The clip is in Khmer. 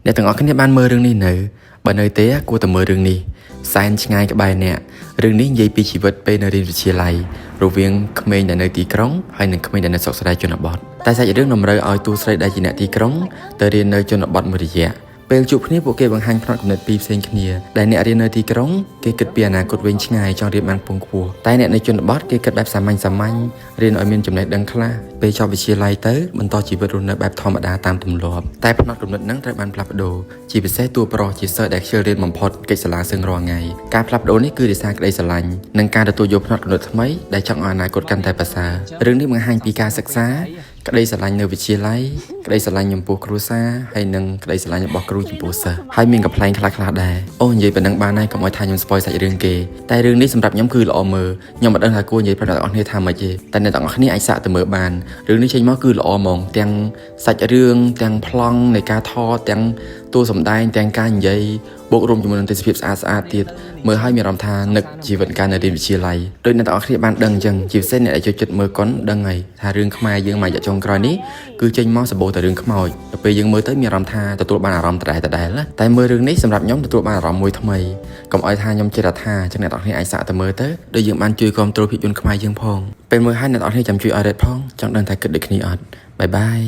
អ្នកទាំងអស់គ្នាបានមើលរឿងនេះនៅបើនៅទេគួរតែមើលរឿងនេះសែនឆ្ងាយក្បែរអ្នករឿងនេះនិយាយពីជីវិតពេលនៅរៀនវិទ្យាល័យរវាងក្មេងដែលនៅទីក្រុងហើយនិងក្មេងដែលនៅស្រុកស្រែជនបទតែសាច់រឿងតម្រូវឲ្យតួស្រីដែលជាអ្នកទីក្រុងទៅរៀននៅជនបទមួយរយៈពេលជួបគ្នាពួកគេបង្ហាញផ្នត់គំនិតពីរផ្សេងគ្នាដែលអ្នករៀននៅទីក្រុងគេគិតពីអនាគតវែងឆ្ងាយចង់រៀនបានពងខ្ពស់តែអ្នកនៅជនបទគេគិតបែបសាមញ្ញរៀនឲ្យមានចំណេះដឹងខ្លះពេលចប់វិទ្យាល័យទៅបន្តជីវិតរស់នៅបែបធម្មតាតាមទម្លាប់តែផ្នត់គំនិតហ្នឹងត្រូវបានផ្លាស់ប្ដូរជាពិសេសតួប្រុសជាសិស្សដែលខ្ជិលរៀនបំផុតកិច្ចសាលាសឹងរាល់ថ្ងៃការផ្លាស់ប្ដូរនេះគឺដោយសារក្តីស្រឡាញ់និងការទទួលយកផ្នត់គំនិតថ្មីដែលចង់ឲ្យអនាគតកាន់តែប្រសើររឿងនេះបង្ហាញពីការសិក្សាក្តីស្រឡាញ់នៅវិទ្យាល័យក្តីស្រឡាញ់ចំពោះគ្រួសារហើយនិងក្តីស្រឡាញ់របស់គ្រូចំពោះសិស្សហើយមានកំ pl ែងខ្លះៗដែរអូនិយាយប៉ុណ្ណឹងបានហើយកុំឲ្យថាខ្ញុំ spoil សាច់រឿងគេតែរឿងនេះសម្រាប់ខ្ញុំគឺល្អមើលខ្ញុំមិនដឹងថាគួរនិយាយប្រាប់អ្នកទាំងអស់គ្នាថាម៉េចទេតែអ្នកទាំងអស់គ្នាអាចសាកទៅមើលបានរឿងនេះចេញមកគឺល្អហ្មងទាំងសាច់រឿងទាំងប្លង់នៃការថតទាំងតួសម្ដែងទាំងការនិយាយបូករួមជាមួយនឹងទេសភាពស្អាតទៀតមើលឲ្យមានអារម្មណ៍ថានឹកជីវិតកាលនៅរៀនវិទ្យាល័យដោយអ្នកទាំងអស់គ្នាបានដឹងអញ្ចឹងជាពិសេសអ្នកដែលចូលចិត្តមើលកុនដឹងហើយថារឿងខ្មែរយើងមួយរយៈចុងក្រោយនេះគឺចេញមកសម្បូរតែរឿងខ្មោចដល់ពេលយើងមើលទៅមានអារម្មណ៍ថាទទួលបានអារម្មណ៍ដដែលណាតែមើលរឿងនេះសម្រាប់ខ្ញុំទទួលបានអារម្មណ៍មួយថ្មីកុំឲ្យថាខ្ញុំចេះថាអញ្ចឹងអ្នកទាំងអស់គ្នាអាចសាកទៅមើលទៅដោយយើងបានជួយគ្រប់គ្រងភាពយន្តខ្មែរយើងផងពេលមើលហើយអ្នកទាំងអស់គ្នាចាំជួយឲ្យ rate ផងចង់ដឹងថាគិតដូចគ្នាអត់បាយបាយ